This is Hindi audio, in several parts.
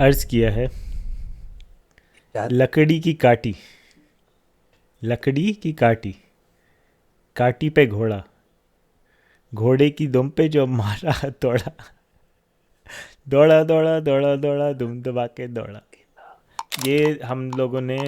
अर्ज किया है। यार लकड़ी की काटी, लकड़ी की काटी, काटी पे घोड़ा, घोड़े की दुम पे जो मारा हथौड़ा, दौड़ा दौड़ा दौड़ा दौड़ा दुम दबा के दौड़ा। ये हम लोगों ने,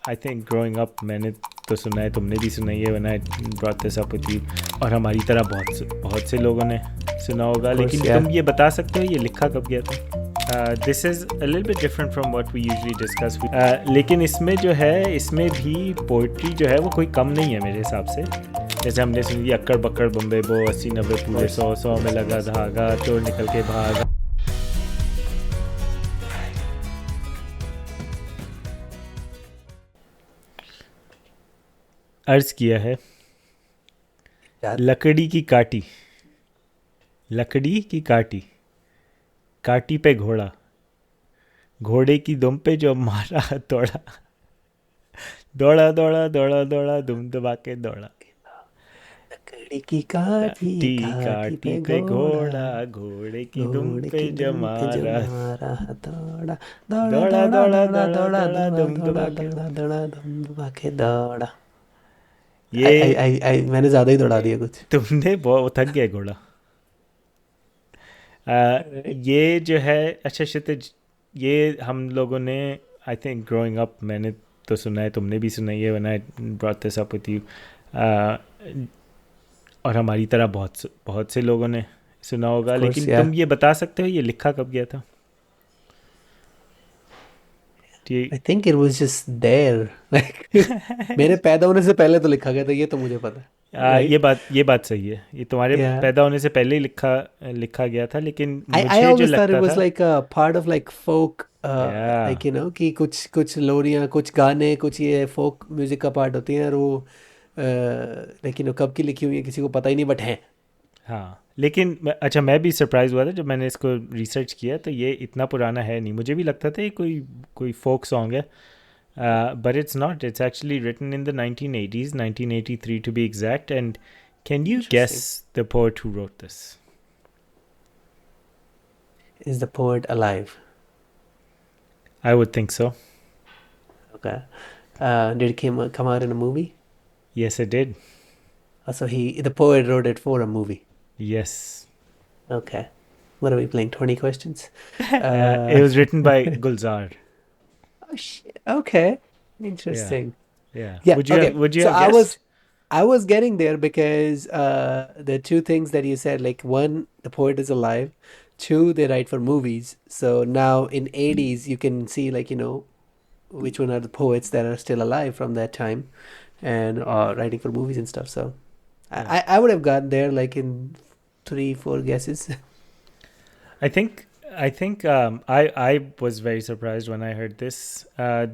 आई थिंक ग्रोइंग अप, मैंने तो सुना है, तुमने भी सुना ही है, when I brought this up with you, और हमारी तरह बहुत से लोगों ने सुना होगा। ऑफ लेकिन कोर्स यार। तुम ये बता सकते हो ये लिखा कब गया था? This is a little bit different from what we usually discuss, लेकिन इसमें जो है, इसमें भी पोइट्री जो है वो कोई कम नहीं है मेरे हिसाब से। जैसे हमने सुनी अक्कड़ बक्कड़ बम्बे बो, 80 90 ऑफ पूरे कोर्स। 100 में लगा धागा, चोर निकल के भागा। अर्ज किया है। यार लकड़ी की काटी, लकड़ी की काटी, काटी पे घोड़ा, घोड़े की दुम पे जो मारा हथौड़ा, दौड़ा दौड़ा दौड़ा दौड़ा दुम दबा के दौड़ा। लकड़ी की काठी, काटी काठी काटी पे पे घोड़ा, घोड़ा, घोड़े की दुम घोड़े पे की जो दुम पे जो मारा, मारा हथौड़ा, दौड़ा दौड़ा दौड़ा दौड़ा दौड़ा दौड़ा दौड़ा दौड़ा दौड़ा दुम दौड़ा दबा के। दौड़ा दौड़ा धूम दबा के दौड़ा। ये मैंने ज्यादा ही दौड़ा दिया कुछ। तुमने बहुत थक गया घोड़ा। ये जो है, अच्छा क्षितिज, ये हम लोगों ने, आई थिंक ग्रोइंग अप, मैंने तो सुना है, तुमने भी सुना ही है, when I brought this up with you, और हमारी तरह बहुत से लोगों ने सुना ऑफ होगा। कोर्स लेकिन यार। तुम ये बता सकते हो ये लिखा कब गया था? I think it was just there like मेरे पैदा होने से पहले तो लिखा गया था, ये तो मुझे पता है, ये राइट। बात सही है, ये तुम्हारे या पैदा होने से पहले ही लिखा लिखा गया था, लेकिन I मुझे जो always thought it लगता was था, like a part of like folk या like कि कुछ कुछ लोरियां, कुछ गाने, कुछ ये फोक म्यूजिक का पार्ट होती हैं, और वो लेकिन कब की लिखी हुई है किसी को पता ही नहीं, बट है। हाँ, लेकिन अच्छा, मैं भी सरप्राइज हुआ था जब मैंने इसको रिसर्च किया, तो ये इतना पुराना है नहीं। मुझे भी लगता था ये कोई कोई फोक सॉन्ग है, but it's not. It's actually written in the 1980s, 1983 to be exact. And can you guess Interesting. the poet who wrote this? Is the poet alive? I would think so. Okay. Did it come out in a movie? Yes, it did. So the poet wrote it for a movie. Yes. Okay. What are we playing? 20 questions? It was written by Gulzar. Oh shit. Okay. Yeah, Interesting. yeah. Yeah. Okay. Would you So have guessed? I was getting there because the two things that you said, like one, the poet is alive. Two, they write for movies. So now in 80s, you can see like, which one are the poets that are still alive from that time and writing for movies and stuff. So Yeah. I would have gotten there like in three, four guesses. I think I was very surprised when I heard this.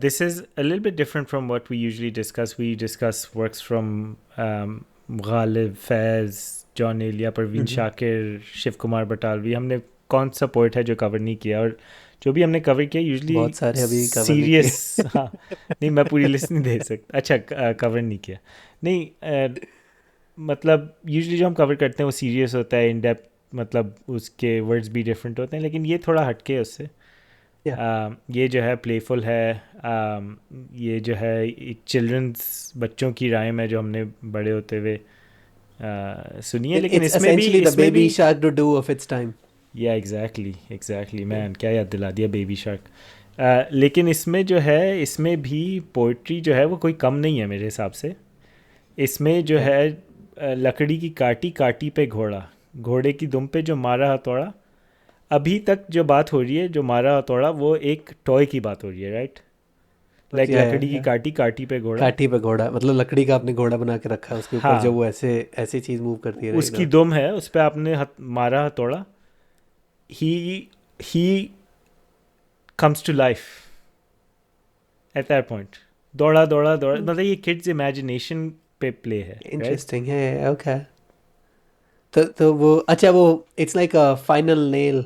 This is a little bit different from what we usually discuss. We discuss works from Ghalib, Faiz, John Elia, Parveen Mhm. Shakir, Shiv Kumar Batalvi. हमने कौन सा पोइट है जो कवर नहीं किया, और जो भी हमने कवर किया यूजली बहुत सारे अभी कवर नहीं सीरियस। किए। हाँ, नहीं मैं पूरी लिस्ट नहीं दे सकता। अच्छा, कवर नहीं किया, नहीं, मतलब यूजली जो हम कवर करते हैं वो सीरियस होता है, इन डेप्थ, मतलब उसके वर्ड्स भी डिफरेंट होते हैं, लेकिन ये थोड़ा हटके है उससे। Yeah. ये जो है प्लेफुल है, ये जो है एक चिल्ड्रंस, बच्चों की राइम है जो हमने बड़े होते हुए सुनी है, लेकिन It's essentially the इसमें भी baby shark to do of its time. या एग्जैक्टली एग्जैक्टली, Yeah. मैन क्या याद दिला दिया बेबी शार्क। लेकिन इसमें जो है, इसमें भी पोइट्री जो है वो कोई कम नहीं है मेरे हिसाब से। इसमें जो Okay. है, लकड़ी की काटी, काटी पे घोड़ा, घोड़े की दुम पे जो मारा हथौड़ा। अभी तक जो बात हो रही है, जो मारा हथौड़ा, वो एक टॉय की बात हो रही है, राइट? But लाइक yeah, लकड़ी की yeah. काटी, काटी पे घोड़ा। काठी पे घोड़ा मतलब लकड़ी का आपने घोड़ा बना के रखा है, उसके ऊपर जो हाँ, वो ऐसे ऐसी चीज मूव करती है, राइट? उसकी दुम है, उस पर आपने मारा हथौड़ा। ही ही comes to life at that point. दौड़ा दौड़ा दौड़ा, मतलब ये किड्स इमेजिनेशन पे प्ले है, राइट? इंटरेस्टिंग है। ओके। तो वो अच्छा, वो it's like a final nail.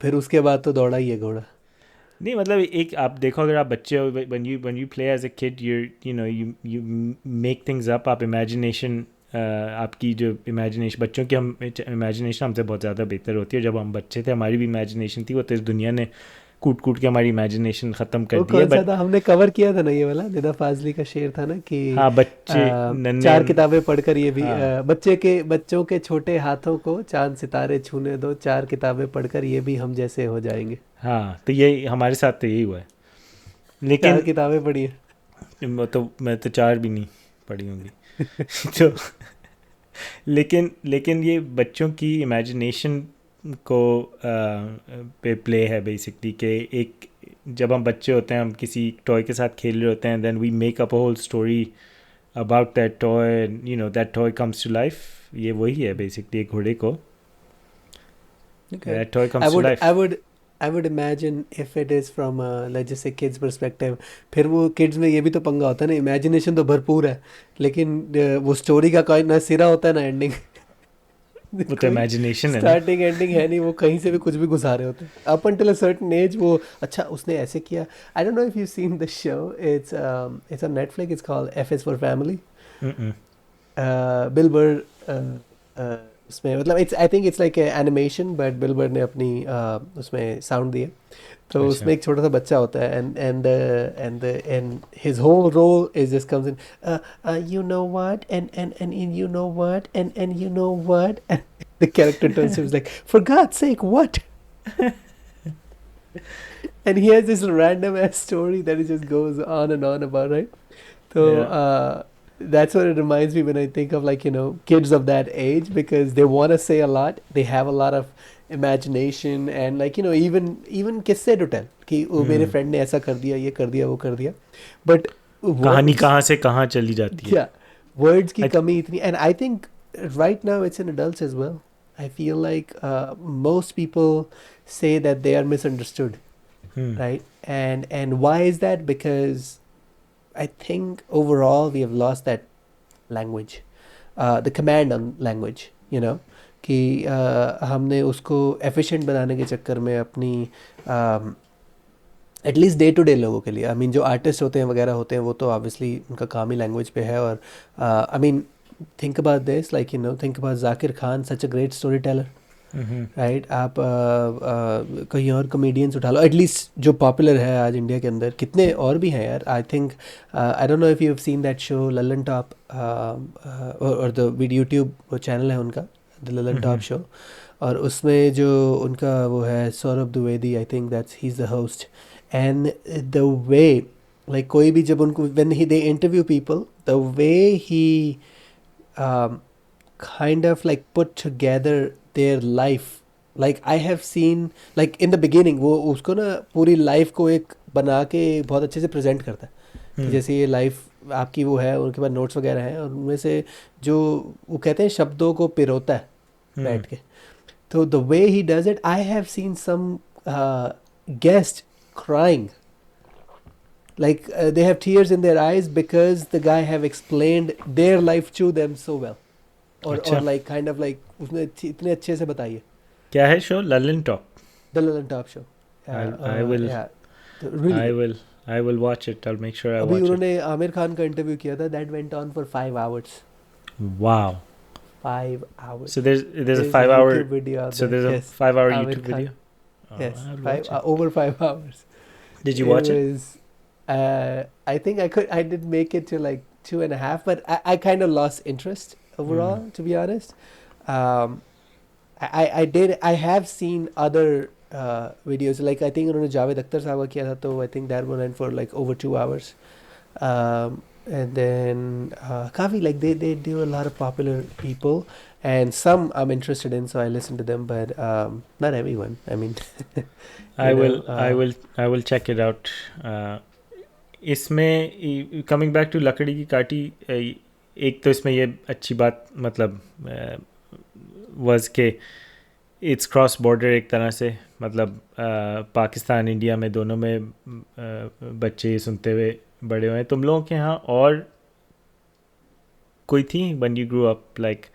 फिर उसके बाद तो दौड़ा ही है घोड़ा। नहीं, मतलब एक आप देखो, अगर आप बच्चे हो, when you play as a kid, you make things up, आप इमेजिनेशन, आपकी जो इमेजिनेशन, बच्चों की हम इमेजिनेशन हमसे बहुत ज़्यादा बेहतर होती है। जब हम बच्चे थे हमारी भी इमेजिनेशन थी, वो तो इस दुनिया ने कूट कूट के हमारी इमेजिनेशन ख़त्म कर वो दी है। कौन सा बट था, हमने कवर किया था ना ये वाला, निदा फाजली का शेर था ना कि हाँ, बच्चे नन्हे चार किताबें पढ़कर ये भी हाँ बच्चों के छोटे हाथों को चांद सितारे छूने दो, चार किताबें पढ़कर ये भी हम जैसे हो जाएंगे। हाँ, तो ये हमारे साथ तो यही हुआ है। चार लेकिन किताबें पढ़ी है। मैं तो चार भी नहीं पढ़ी होंगी। तो लेकिन ये बच्चों की इमेजिनेशन को पे प्ले है बेसिकली, कि एक जब हम बच्चे होते हैं, हम किसी टॉय के साथ खेल रहे होते हैं, then we make up a whole story about that toy, you know that toy comes to life. ये वही है बेसिकली, एक घोड़े को Okay. That toy I comes to would I life. would I would imagine if it is from let's just say kids perspective, फिर वो kids में ये भी तो पंगा होता है ना, इमेजिनेशन तो भरपूर है लेकिन वो स्टोरी का कोई ना सिरा होता है ना एंडिंग। वो तो कोई इमेजिनेशन है ना। स्टार्टिंग एंडिंग है नहीं, वो कहीं से भी कुछ भी घुसा रहे होते हैं up until a certain age। वो अच्छा उसने ऐसे किया। I don't know if you've seen the show, it's on Netflix, it's called F is for Family। Mm-mm. Bill bird उसमें मतलब it's I think it's like animation, but bill bird ने अपनी उसमें साउंड दिया। तो अच्छा उसमें एक छोटा सा बच्चा होता है and his whole role is just comes in, you know what and you know what and you know what, the character turns to like for god's sake what, and he has this random ass story that he just goes on and on about, right? So yeah. that's what it reminds me when I think of, like, you know, kids of that age, because they want to say a lot, they have a lot of imagination, and like, you know, even किस्से to tell कि वो मेरे friend ने ऐसा कर दिया, ये कर दिया, वो कर दिया, but कहानी words, कहाँ से कहाँ चली जाती है। yeah, words की I- कमी इतनी, and I think right now it's in adults as well. I feel like most people say that they are misunderstood, Hmm. right? And why is that? Because I think overall we have lost that language, the command on language, you know, कि हमने उसको efficient बनाने के चक्कर में अपनी एटलीस्ट डे टू डे लोगों के लिए, आई मीन जो आर्टिस्ट होते हैं वगैरह होते हैं, वो तो ऑब्वियसली उनका काम ही लैंग्वेज पे है। और I mean think about this, like you know, think about Zakir Khan, such a great story teller, Mhm. Right? आप कहीं और कॉमेडियंस उठा लो, एटलीस्ट जो पॉपुलर है आज इंडिया के अंदर, कितने और भी हैं यार। I think I don't know if you have seen that show Lalan top, और द वीडियो यूट्यूब वो चैनल है उनका, द ललन टॉप शो, और उसमें जो उनका वो है Saurabh Dwivedi, I think that's he is the host, and the way, like कोई भी जब उनको when he they interview people, the way he kind of like put together their life, like I have seen, like in the beginning वो उसको ना पूरी लाइफ को एक बना के बहुत अच्छे से प्रेजेंट करता है कि जैसे ये लाइफ आपकी वो है, उनके पास नोट्स वगैरह हैं, और उनमें से जो वो कहते हैं शब्दों को पिरोता है बैठ के। तो the way he does it, I have seen some guest crying, like they have tears in their eyes because the guy have explained their life to them so well, अच्छा, और like kind of like उसने इतने अच्छे से बताई है। क्या है show? Lalan top. The Lillian Top Show, I will yeah, तो really I good। will I will watch it. I'll make sure I अभी watch it. उन्होंने आमिर खान का इंटरव्यू किया था, that went on for 5 hours। Wow. 5 hours। So there's a There's a 5 hour. YouTube video out So there, there's a yes, 5 hour Amir YouTube Khan, video. Oh, yes, I'll 5 watch it. over 5 hours। Did you watch it? Was, I think I did make it to like 2.5, but I kind of lost interest overall, to be honest. I have seen other videos, like I think उन्होंने जावेद अख्तर साहब का किया था, तो I think that one went for like over 2 hours, and then काफ़ी like they do a lot of popular people, and some I'm interested in, so I listen to them, but not everyone, I mean I you know, will I will check it out. इसमें कमिंग बैक टू लकड़ी की काटी, एक तो इसमें ये अच्छी बात मतलब वाज के इट्स क्रॉस बॉर्डर एक तरह से, मतलब पाकिस्तान इंडिया में दोनों में बच्चे ये सुनते हुए बड़े हुए हैं। तुम लोगों के यहाँ और कोई थी when you grew up, like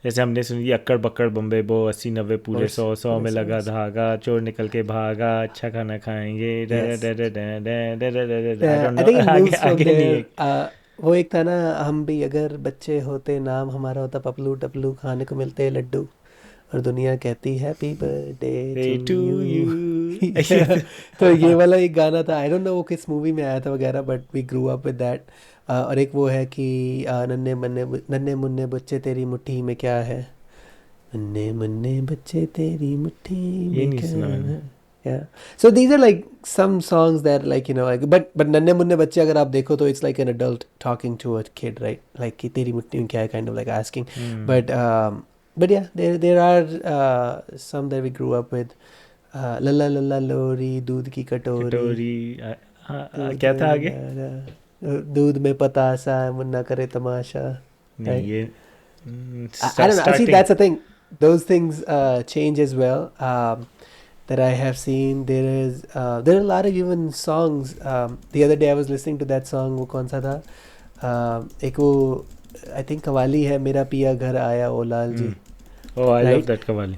जैसे हमने सुनी अक्कड़ बक्कड़ बम्बे बो 80-90 पूरे 100 में लगा धागा, चोर निकल के भागा, अच्छा खाना खाएंगे, Yes. I don't I know, think it moves आगे from आगे नहीं there. है। वो एक था ना, हम भी अगर बच्चे होते, नाम हमारा होता पपलू टपलू, खाने को मिलते लड्डू, और दुनिया कहती happy birthday Day to to यू। you. तो ये वाला एक गाना था, आई डोंट नो वो किस मूवी में आया था वगैरह, but we grew up with that. और एक वो है कि नन्हे मुन्ने बच्चे तेरी मुट्ठी में क्या है, नन्हे मुन्ने बच्चे तेरी मुट्ठी ये में नहीं क्या सुना मैंने। है। Yeah. So these are like some songs that like but नन्हे मुन्ने बच्चे अगर आप देखो तो it's like an adult talking to a kid, right? Like कि तेरी मुट्ठी में क्या है, kind of like asking. Hmm. But yeah, there are some that we grew up with. लल्ला लल्ला लोरी दूध की कटोरी, कटोरी दूध क्या में था आगे? लल्ला दूध में पतासा मुन्ना करे तमाशा, नहीं right? ये I don't know. See, starting. that's the thing. Those things change as well. That I have seen. There are a lot of even songs. The other day I was listening to that song. वो कौन सा था? एक वो I think कवाली है, मेरा पिया घर आया ओ लाल जी, oh I love right? That qawwali.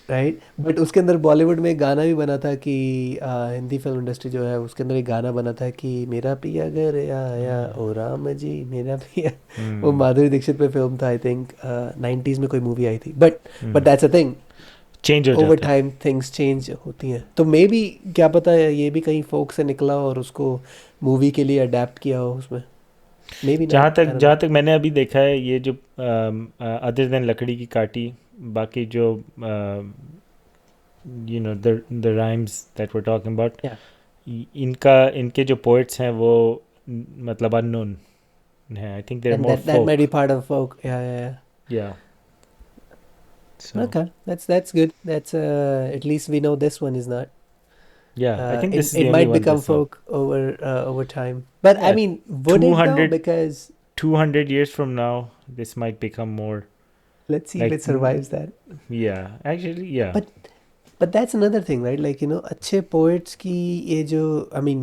Right, but उसके अंदर बॉलीवुड में एक गाना भी बना था कि हिंदी फिल्म इंडस्ट्री जो है उसके अंदर एक गाना बना था कि मेरा पिया घर आया ओ राम जी मेरा पिया। वो माधुरी दीक्षित पे फिल्म था, आई थिंक 90s में कोई मूवी आई थी, but that's a thing, change हो ओवर जाता है। टाइम थिंग्स चेंज होती हैं। तो मे बी क्या पता है ये भी कहीं फोक से निकला हो और उसको मूवी के लिए अडेप्ट किया हो उसमें, मे बी जहाँ नॉट, तक आई डोंट नो। जहाँ तक मैंने अभी देखा है, ये जो अदर देन लकड़ी की काटी, बाकी जो the rhymes that were talking about, या इनके जो पोइट्स हैं वो मतलब अननोन है। I think there then more that might be folk. part of folk, yeah. या सो Okay, that's good. That's at least we know this one is not. या I think It this is the it only might one become this one. folk over time. But I या mean, would it though? 200 Because 200 years from now this might become more let's see if like it survives that. yeah, actually yeah. But but that's another thing, right? Like अच्छे poets की ये जो, I mean,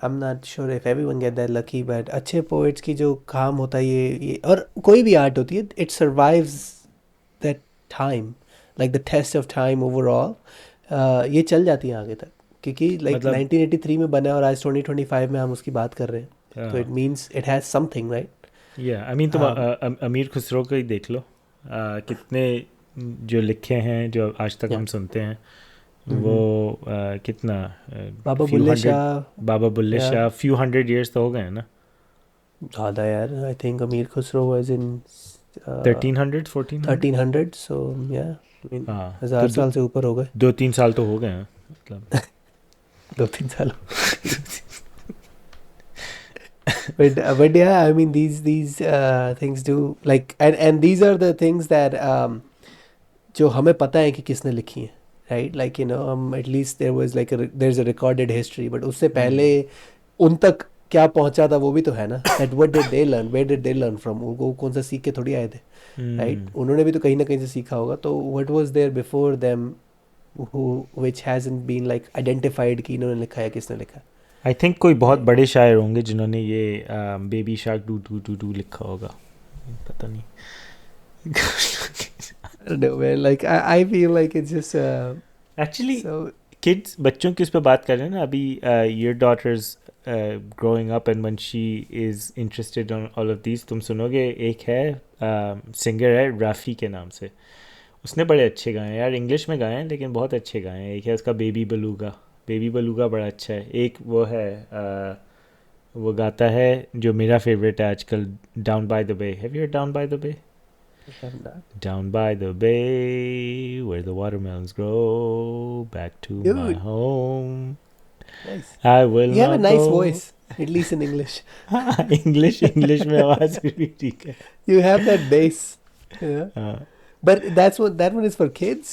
I'm not sure if everyone get that lucky, but अच्छे poets की जो काम होता है ये और कोई भी art होती है, it survives that time, like the test of time overall. ये चल जाती है आगे तक, क्योंकि like मतलब 1983 में बना है और आज 2025 में हम उसकी बात कर रहे हैं, तो it uh, means it has something, right? या आई मीन तुम um, अमीर खुसरो को ही देख लो। कितने जो लिखे हैं जो आज तक yeah. हम सुनते हैं वो Mhm. कितना बाबा फ्यू बुल्ले हंड्रेड। शाह, बाबा बुल्ले या शाह फ्यू हंड्रेड ईयर्स तो हो गए हैं ना। ज़्यादा यार, आई थिंक अमीर खुसरो वाज इन 1300 1400। 1300, सो या आई मीन हाँ तो 1000 साल से ऊपर हो गए। 2-3 साल तो हो गए हैं मतलब। 2-3 साल but yeah, I mean these things do like, and these are the things that जो हमें पता है कि किसने लिखी है, right? Like हम at least there's a recorded history, but उससे पहले उन तक क्या पहुंचा था वो भी तो है ना, that what did they learn, where did they learn from, वो कौन सा सीख के थोड़ी आए थे, right? उन्होंने भी तो कहीं ना कहीं से सीखा होगा, तो what was there before them which hasn't been like identified कि इन्होंने लिखा है, किसने लिखा आई थिंक कोई बहुत है। बड़े शायर होंगे जिन्होंने ये baby shark doo doo doo doo लिखा होगा, पता नहीं। I don't know, man. Like I feel like it's just actually so kids, बच्चों की उस पर बात कर रहे हैं ना अभी, your daughter's growing up and when she is interested on all of these, तुम सुनोगे एक है सिंगर है राफ़ी के नाम से, उसने बड़े अच्छे गाए हैं यार, इंग्लिश में गाए हैं लेकिन बहुत अच्छे गाए हैं। एक है उसका बेबी बलूगा, बेबी बलूगा बड़ा अच्छा है। एक वो है वो गाता है जो मेरा फेवरेट है आजकल, down by the bay. Have you down by the bay? I'm not. Down by the bay where the watermelons grow, back to my Dude, home nice. I will You have a not nice go। voice, at least in English. English में आवाज़ भी ठीक है। You have that bass. Yeah. हाँ, But that one is for kids.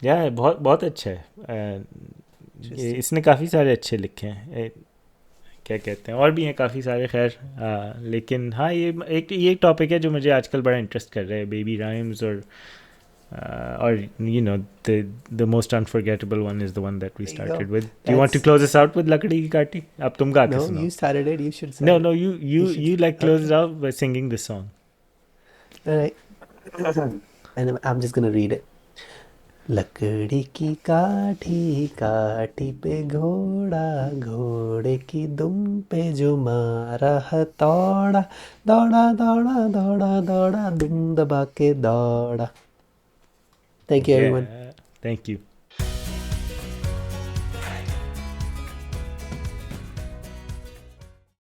यार बहुत बहुत अच्छा है। Interesting. इसने काफ़ी सारे अच्छे लिखे हैं। क्या कहते हैं, और भी हैं काफ़ी सारे, खैर लेकिन हाँ ये टॉपिक है जो मुझे आजकल बड़ा इंटरेस्ट कर रहा है, बेबी राइम्स और the most unforgettable one is the one that we There you started go. With. Do you want to That's close us out with लकड़ी की काटी? अब तुम गा के no, सुनाओ। you started it. You should know start know it. You You you should. You like close Okay. Out by singing this song. All right. And I'm just gonna read it. लकड़ी की काठी काठी पे घोड़ा, घोड़े की दुम पे जो मारा हथौड़ा, दौड़ा दौड़ा दौड़ा दौड़ा दुम दबा के दौड़ा। Thank you, everyone. Thank you.